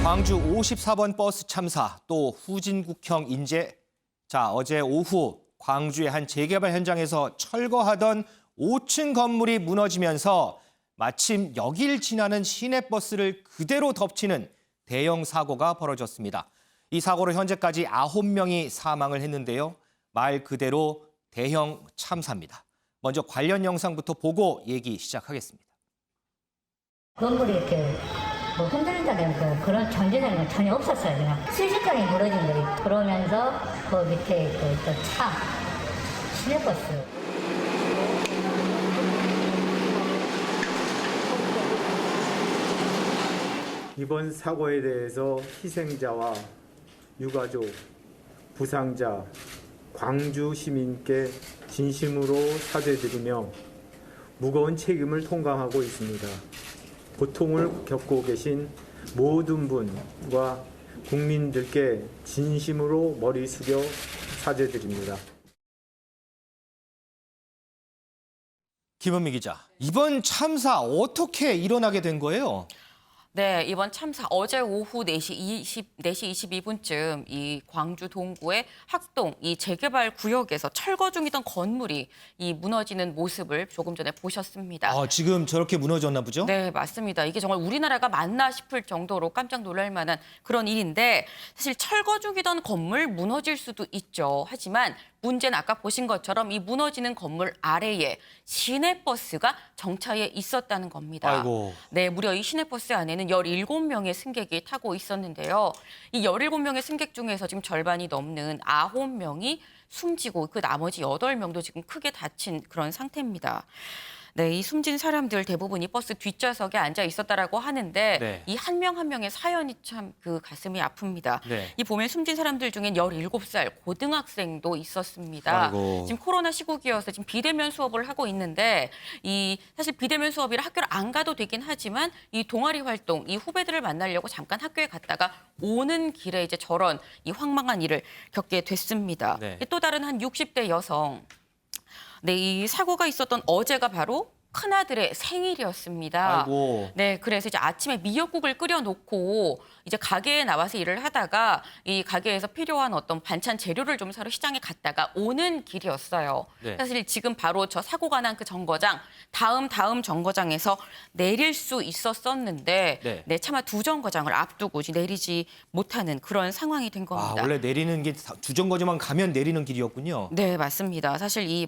광주 54번 버스 참사, 또 후진국형 인재. 어제 오후 광주의 한 재개발 현장에서 철거하던 5층 건물이 무너지면서 마침 여길 지나는 시내버스를 그대로 덮치는 대형 사고가 벌어졌습니다. 이 사고로 현재까지 9명이 사망을 했는데요. 말 그대로 대형 참사입니다. 먼저 관련 영상부터 보고 얘기 시작하겠습니다. 건물이 이렇게 흔들린다는 그런 전진하는 건 전혀 없었어요. 그냥 순식간에 무너진 거예요. 들어오면서 그 밑에 차, 시내버스. 이번 사고에 대해서 희생자와 유가족, 부상자, 광주 시민께 진심으로 사죄드리며 무거운 책임을 통감하고 있습니다. 고통을 겪고 계신 모든 분과 국민들께 진심으로 머리 숙여 사죄드립니다. 김은미 기자, 이번 참사 어떻게 일어나게 된 거예요? 네, 이번 참사 어제 오후 4시 22분쯤 이 광주 동구의 학동 이 재개발 구역에서 철거 중이던 건물이 이 무너지는 모습을 조금 전에 보셨습니다. 지금 저렇게 무너졌나 보죠? 네, 맞습니다. 이게 정말 우리나라가 맞나 싶을 정도로 깜짝 놀랄 만한 그런 일인데 사실 철거 중이던 건물 무너질 수도 있죠. 하지만 문제는 아까 보신 것처럼 이 무너지는 건물 아래에 시내버스가 정차해 있었다는 겁니다. 아이고. 네, 무려 이 시내버스 안에는 17명의 승객이 타고 있었는데요. 이 17명의 승객 중에서 지금 절반이 넘는 9명이 숨지고 그 나머지 8명도 지금 크게 다친 그런 상태입니다. 네, 이 숨진 사람들 대부분이 버스 뒷좌석에 앉아 있었다라고 하는데 네. 이 한 명 한 명의 사연이 참 그 가슴이 아픕니다. 네. 이 보면 숨진 사람들 중엔 17살 고등학생도 있었습니다. 아이고. 지금 코로나 시국이어서 지금 비대면 수업을 하고 있는데 이 사실 비대면 수업이라 학교를 안 가도 되긴 하지만 이 동아리 활동, 이 후배들을 만나려고 잠깐 학교에 갔다가 오는 길에 이제 저런 이 황망한 일을 겪게 됐습니다. 네. 또 다른 한 60대 여성. 네, 이 사고가 있었던 어제가 바로 큰아들의 생일이었습니다. 아이고. 네, 그래서 이제 아침에 미역국을 끓여놓고 이제 가게에 나와서 일을 하다가 이 가게에서 필요한 어떤 반찬 재료를 좀 사러 시장에 갔다가 오는 길이었어요. 네. 사실 지금 바로 저 사고가 난 그 정거장, 다음 정거장에서 내릴 수 있었었는데 네, 차마 두 정거장을 앞두고 내리지 못하는 그런 상황이 된 겁니다. 원래 내리는 게 주정거장만 가면 내리는 길이었군요. 네, 맞습니다. 사실 이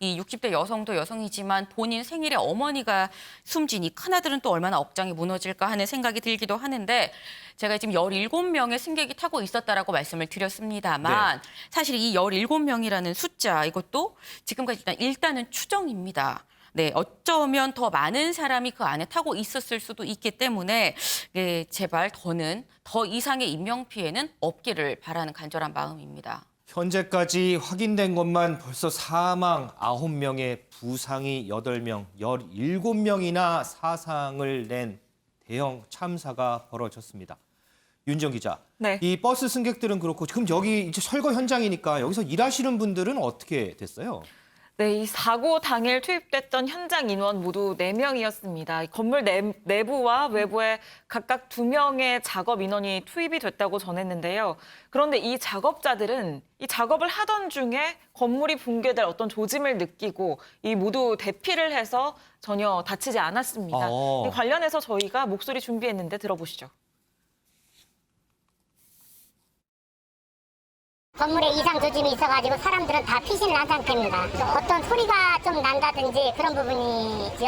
60대 여성도 여성이지만 본인 생일에 어머니가 숨진 이 큰아들은 또 얼마나 억장이 무너질까 하는 생각이 들기도 하는데 제가 지금 17명의 승객이 타고 있었다라고 말씀을 드렸습니다만 사실 이 17명이라는 숫자 이것도 지금까지 일단은 추정입니다. 네, 어쩌면 더 많은 사람이 그 안에 타고 있었을 수도 있기 때문에 네, 제발 더 이상의 인명피해는 없기를 바라는 간절한 마음입니다. 현재까지 확인된 것만 벌써 사망 9명에 부상이 8명, 17명이나 사상을 낸 대형 참사가 벌어졌습니다. 윤정 기자, 네. 이 버스 승객들은 그렇고 지금 여기 이제 철거 현장이니까 여기서 일하시는 분들은 어떻게 됐어요? 네, 이 사고 당일 투입됐던 현장 인원 모두 4명이었습니다. 건물 내부와 외부에 각각 2명의 작업 인원이 투입이 됐다고 전했는데요. 그런데 이 작업자들은 이 작업을 하던 중에 건물이 붕괴될 어떤 조짐을 느끼고 이 모두 대피를 해서 전혀 다치지 않았습니다. 이 관련해서 저희가 목소리 준비했는데 들어보시죠. 건물에 이상 조짐이 있어가지고 사람들은 다 피신을 한 상태입니다. 어떤 소리가 좀 난다든지 그런 부분이죠.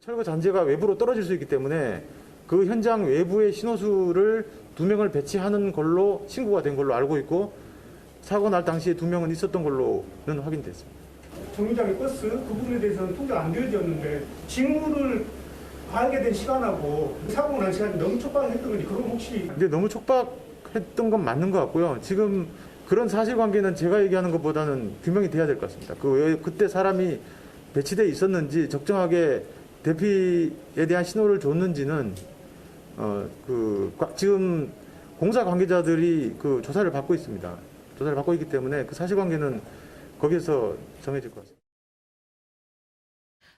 철거 잔재가 외부로 떨어질 수 있기 때문에 그 현장 외부에 신호수를 2명을 배치하는 걸로 신고가 된 걸로 알고 있고 사고 날 당시에 2명은 있었던 걸로는 확인됐습니다. 정류장의 버스 그 부분에 대해서는 통계가 안 되어졌는데 직무를 알게 된 시간하고 사고 난 시간이 너무 촉박했던 건지 그건 혹시 근데 너무 촉박했던 건 맞는 것 같고요. 지금 그런 사실관계는 제가 얘기하는 것보다는 규명이 돼야 될 것 같습니다. 그때 사람이 배치돼 있었는지 적정하게 대피에 대한 신호를 줬는지는 지금 공사 관계자들이 그 조사를 받고 있습니다. 조사를 받고 있기 때문에 그 사실관계는 거기에서 정해질 것 같습니다.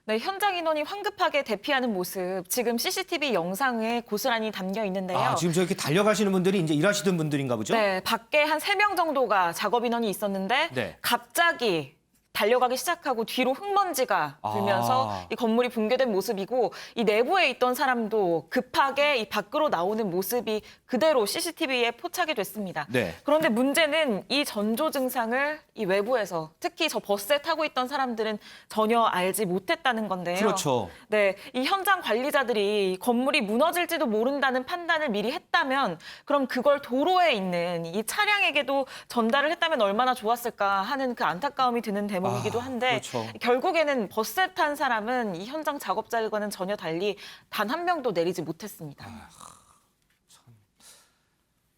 네, 현장 인원이 황급하게 대피하는 모습 지금 CCTV 영상에 고스란히 담겨 있는데요. 아, 지금 저렇게 달려가시는 분들이 이제 일하시던 분들인가 보죠? 네, 밖에 한 3명 정도가 작업 인원이 있었는데 네. 갑자기 달려가기 시작하고 뒤로 흙먼지가 들면서 이 건물이 붕괴된 모습이고 이 내부에 있던 사람도 급하게 이 밖으로 나오는 모습이 그대로 CCTV에 포착이 됐습니다. 네. 그런데 문제는 이 전조 증상을 이 외부에서 특히 저 버스에 타고 있던 사람들은 전혀 알지 못했다는 건데요. 그렇죠. 네, 이 현장 관리자들이 건물이 무너질지도 모른다는 판단을 미리 했다면 그럼 그걸 도로에 있는 이 차량에게도 전달을 했다면 얼마나 좋았을까 하는 그 안타까움이 드는 대목이기도 한데 그렇죠. 결국에는 버스에 탄 사람은 이 현장 작업자들과는 전혀 달리 단 한 명도 내리지 못했습니다.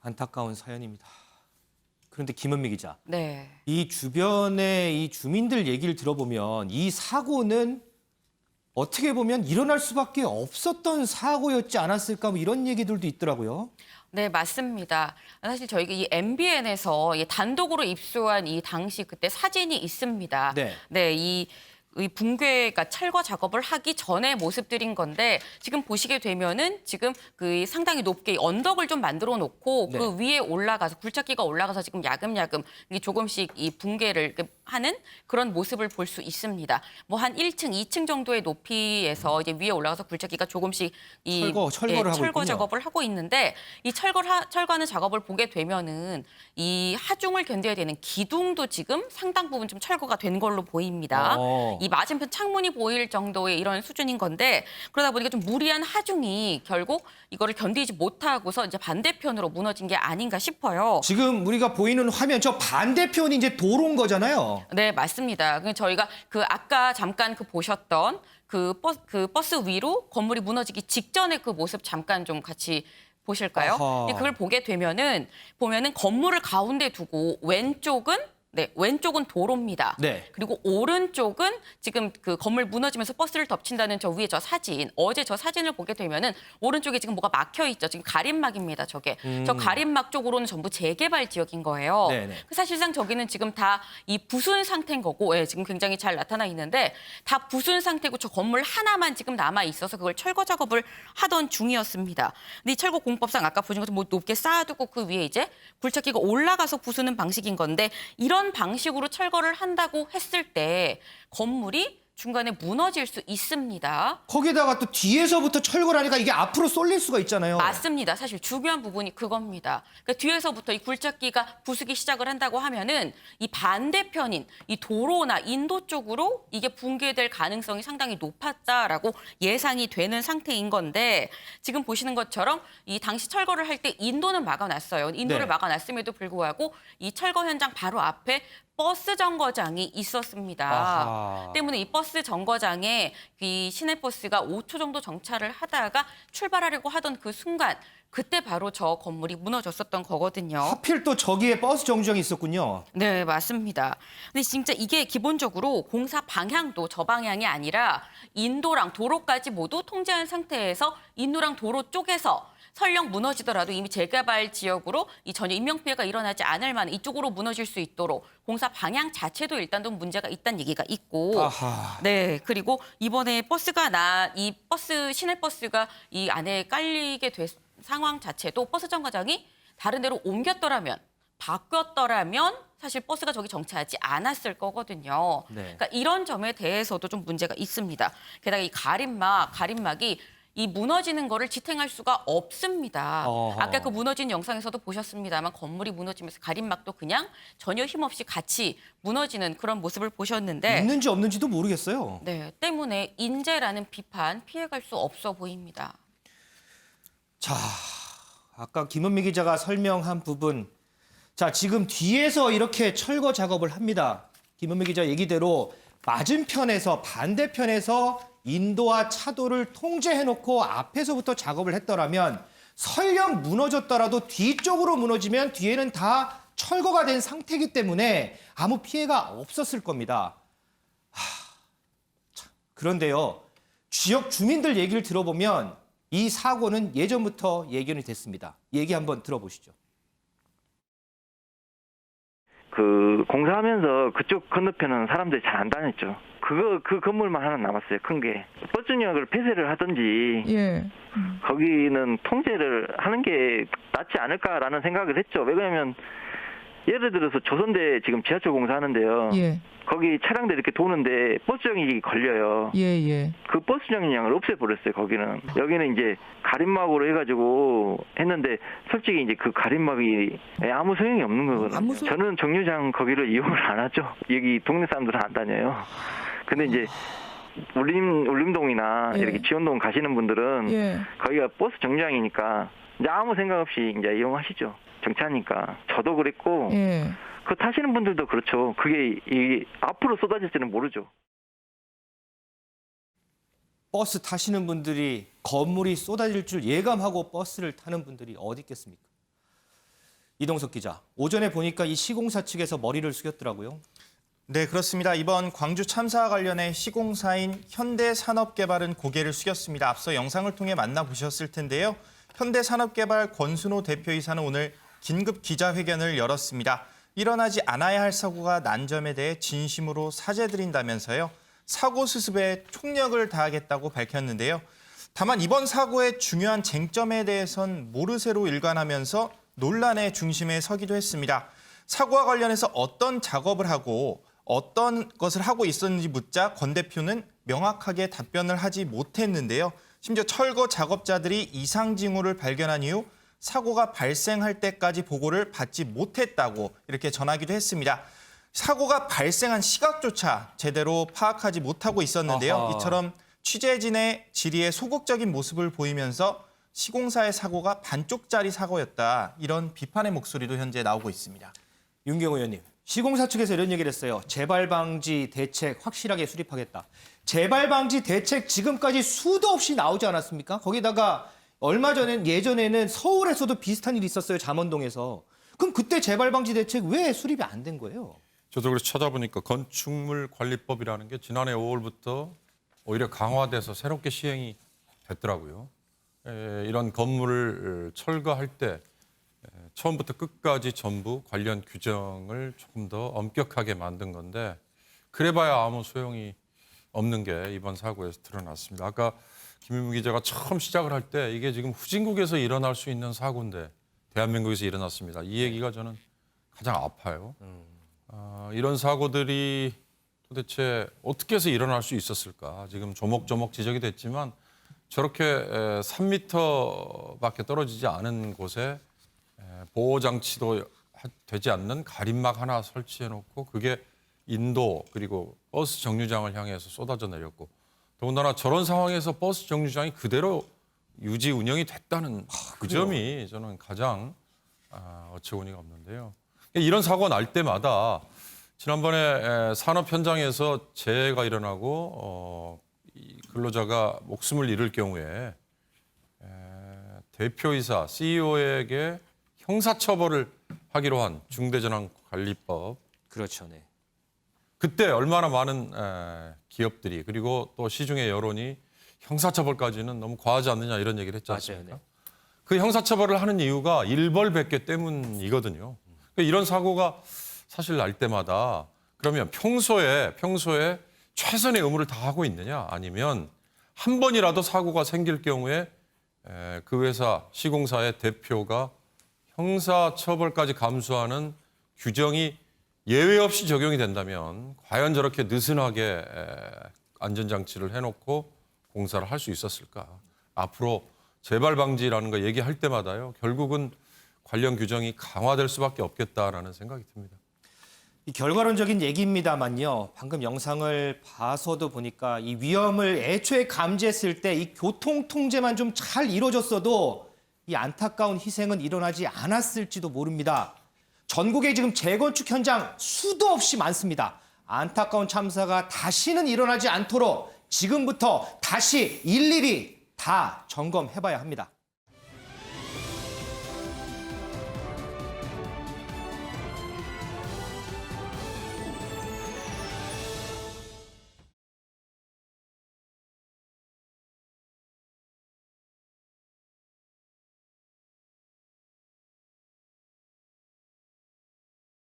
안타까운 사연입니다. 그런데 김은미 기자, 네. 이 주변의 이 주민들 얘기를 들어보면 이 사고는 어떻게 보면 일어날 수밖에 없었던 사고였지 않았을까 뭐 이런 얘기들도 있더라고요. 네, 맞습니다. 사실 저희가 이 MBN에서 단독으로 입수한 이 당시 그때 사진이 있습니다. 네. 네, 이 붕괴가 철거 작업을 하기 전의 모습들인 건데 지금 보시게 되면은 지금 그 상당히 높게 언덕을 좀 만들어 놓고 네. 그 위에 올라가서 굴착기가 올라가서 지금 야금야금 이게 조금씩 이 붕괴를 하는 그런 모습을 볼 수 있습니다. 뭐 한 1층, 2층 정도의 높이에서 이제 위에 올라가서 굴착기가 조금씩 이 철거를 하고 철거 있군요. 작업을 하고 있는데 이 철거하는 작업을 보게 되면은 이 하중을 견뎌야 되는 기둥도 지금 상당 부분 좀 철거가 된 걸로 보입니다. 이 맞은편 창문이 보일 정도의 이런 수준인 건데 그러다 보니까 좀 무리한 하중이 결국 이거를 견디지 못하고서 이제 반대편으로 무너진 게 아닌가 싶어요. 지금 우리가 보이는 화면 저 반대편이 이제 도로인 거잖아요. 네, 맞습니다. 저희가 그 아까 잠깐 보셨던 그 버스 위로 건물이 무너지기 직전의 그 모습 잠깐 좀 같이 보실까요? 아하. 그걸 보게 되면은 건물을 가운데 두고 왼쪽은 도로입니다. 네. 그리고 오른쪽은 지금 그 건물 무너지면서 버스를 덮친다는 저 위에 저 사진. 어제 저 사진을 보게 되면은 오른쪽에 지금 뭐가 막혀 있죠. 지금 가림막입니다. 저게. 저 가림막 쪽으로는 전부 재개발 지역인 거예요. 네네. 사실상 저기는 지금 다 이 부순 상태인 거고, 예, 지금 굉장히 잘 나타나 있는데 다 부순 상태고 저 건물 하나만 지금 남아 있어서 그걸 철거 작업을 하던 중이었습니다. 근데 이 철거 공법상 아까 보신 것처럼 뭐 높게 쌓아두고 그 위에 이제 굴착기가 올라가서 부수는 방식인 건데 이런 방식으로 철거를 한다고 했을 때 건물이 중간에 무너질 수 있습니다. 거기다가 또 뒤에서부터 철거를 하니까 이게 앞으로 쏠릴 수가 있잖아요. 맞습니다. 사실 중요한 부분이 그겁니다. 그러니까 뒤에서부터 이 굴착기가 부수기 시작을 한다고 하면은 이 반대편인 이 도로나 인도 쪽으로 이게 붕괴될 가능성이 상당히 높았다라고 예상이 되는 상태인 건데 지금 보시는 것처럼 이 당시 철거를 할 때 인도는 막아놨어요. 인도를 네. 막아놨음에도 불구하고 이 철거 현장 바로 앞에 버스 정거장이 있었습니다. 아하. 때문에 이 버스 정거장에 이 시내버스가 5초 정도 정차를 하다가 출발하려고 하던 그 순간 그때 바로 저 건물이 무너졌었던 거거든요. 하필 또 저기에 버스 정류장이 있었군요. 네, 맞습니다. 근데 진짜 이게 기본적으로 공사 방향도 저 방향이 아니라 인도랑 도로까지 모두 통제한 상태에서 인도랑 도로 쪽에서 설령 무너지더라도 이미 재개발 지역으로 이 전혀 인명피해가 일어나지 않을 만한 이쪽으로 무너질 수 있도록 공사 방향 자체도 일단 좀 문제가 있다는 얘기가 있고 아하. 네, 그리고 이번에 이 시내버스가 이 안에 깔리게 된 상황 자체도 버스 정거장이 다른 데로 바뀌었더라면 사실 버스가 저기 정차하지 않았을 거거든요. 네. 그러니까 이런 점에 대해서도 좀 문제가 있습니다. 게다가 이 가림막이 이 무너지는 거를 지탱할 수가 없습니다. 어허. 아까 그 무너진 영상에서도 보셨습니다만 건물이 무너지면서 가림막도 그냥 전혀 힘없이 같이 무너지는 그런 모습을 보셨는데 있는지 없는지도 모르겠어요. 네, 때문에 인재라는 비판 피해갈 수 없어 보입니다. 자, 아까 김은미 기자가 설명한 부분. 자, 지금 뒤에서 이렇게 철거 작업을 합니다. 김은미 기자 얘기대로 맞은편에서 반대편에서 인도와 차도를 통제해놓고 앞에서부터 작업을 했더라면 설령 무너졌더라도 뒤쪽으로 무너지면 뒤에는 다 철거가 된 상태이기 때문에 아무 피해가 없었을 겁니다. 그런데요, 지역 주민들 얘기를 들어보면 이 사고는 예전부터 예견이 됐습니다. 얘기 한번 들어보시죠. 그 공사하면서 그쪽 건너편은 사람들이 잘 안 다녔죠. 그 건물만 하나 남았어요. 큰 게. 버스역을 폐쇄를 하든지 예. 거기는 통제를 하는 게 낫지 않을까라는 생각을 했죠. 왜냐하면 예를 들어서 조선대 지금 지하철 공사하는데요. 예. 거기 차량들 이렇게 도는데 버스 정이 걸려요. 예. 그 버스 정류장을 없애버렸어요. 거기는. 여기는 이제 가림막으로 해가지고 했는데 솔직히 이제 그 가림막이 아무 소용이 없는 거거든요. 저는 정류장 거기를 이용을 안 하죠. 여기 동네 사람들은 안 다녀요. 근데 이제 울림동이나 예. 이렇게 지원동 가시는 분들은 예. 거기가 버스 정류장이니까 이제 아무 생각 없이 이제 이용하시죠. 정차니까. 저도 그랬고 예. 그 타시는 분들도 그렇죠. 그게 이 앞으로 쏟아질지는 모르죠. 버스 타시는 분들이 건물이 쏟아질 줄 예감하고 버스를 타는 분들이 어디 있겠습니까? 이동석 기자, 오전에 보니까 이 시공사 측에서 머리를 숙였더라고요. 네, 그렇습니다. 이번 광주 참사와 관련해 시공사인 현대산업개발은 고개를 숙였습니다. 앞서 영상을 통해 만나보셨을 텐데요. 현대산업개발 권순호 대표이사는 오늘 긴급 기자회견을 열었습니다. 일어나지 않아야 할 사고가 난 점에 대해 진심으로 사죄드린다면서요. 사고 수습에 총력을 다하겠다고 밝혔는데요. 다만 이번 사고의 중요한 쟁점에 대해선 모르쇠로 일관하면서 논란의 중심에 서기도 했습니다. 사고와 관련해서 어떤 작업을 하고 어떤 것을 하고 있었는지 묻자 권 대표는 명확하게 답변을 하지 못했는데요. 심지어 철거 작업자들이 이상 징후를 발견한 이후 사고가 발생할 때까지 보고를 받지 못했다고 이렇게 전하기도 했습니다. 사고가 발생한 시각조차 제대로 파악하지 못하고 있었는데요. 아하. 이처럼 취재진의 질의에 소극적인 모습을 보이면서 시공사의 사고가 반쪽짜리 사고였다. 이런 비판의 목소리도 현재 나오고 있습니다. 윤경호 의원님, 시공사 측에서 이런 얘기를 했어요. 재발 방지 대책 확실하게 수립하겠다. 재발 방지 대책 지금까지 수도 없이 나오지 않았습니까? 거기다가 얼마 전엔 예전에는 서울에서도 비슷한 일이 있었어요. 잠원동에서. 그럼 그때 재발 방지 대책 왜 수립이 안 된 거예요? 저도 그래서 찾아보니까 건축물 관리법이라는 게 지난해 5월부터 오히려 강화돼서 새롭게 시행이 됐더라고요. 이런 건물을 철거할 때 처음부터 끝까지 전부 관련 규정을 조금 더 엄격하게 만든 건데 그래봐야 아무 소용이 없는 게 이번 사고에서 드러났습니다. 아까 김윤무 기자가 처음 시작을 할 때 이게 지금 후진국에서 일어날 수 있는 사고인데 대한민국에서 일어났습니다. 이 얘기가 저는 가장 아파요. 이런 사고들이 도대체 어떻게 해서 일어날 수 있었을까? 지금 조목조목 지적이 됐지만 저렇게 3m밖에 떨어지지 않은 곳에 보호장치도 되지 않는 가림막 하나 설치해놓고 그게 인도 그리고 버스 정류장을 향해서 쏟아져 내렸고 더군다나 저런 상황에서 버스 정류장이 그대로 유지 운영이 됐다는 그 점이 저는 가장 어처구니가 없는데요. 이런 사고가 날 때마다 지난번에 산업 현장에서 재해가 일어나고 근로자가 목숨을 잃을 경우에 대표이사, CEO에게 형사처벌을 하기로 한 중대재난관리법. 그렇죠. 네. 그때 얼마나 많은 기업들이 그리고 또 시중의 여론이 형사처벌까지는 너무 과하지 않느냐 이런 얘기를 했지 않습니까? 맞아요. 네. 그 형사처벌을 하는 이유가 일벌백계 때문이거든요. 그러니까 이런 사고가 사실 날 때마다 그러면 평소에 최선의 의무를 다하고 있느냐 아니면 한 번이라도 사고가 생길 경우에 그 회사 시공사의 대표가 형사처벌까지 감수하는 규정이 예외 없이 적용이 된다면 과연 저렇게 느슨하게 안전장치를 해놓고 공사를 할 수 있었을까? 앞으로 재발 방지라는 거 얘기할 때마다요. 결국은 관련 규정이 강화될 수밖에 없겠다라는 생각이 듭니다. 이 결과론적인 얘기입니다만요. 방금 영상을 봐서도 보니까 이 위험을 애초에 감지했을 때 이 교통 통제만 좀 잘 이루어졌어도 이 안타까운 희생은 일어나지 않았을지도 모릅니다. 전국에 지금 재건축 현장 수도 없이 많습니다. 안타까운 참사가 다시는 일어나지 않도록 지금부터 다시 일일이 다 점검해봐야 합니다.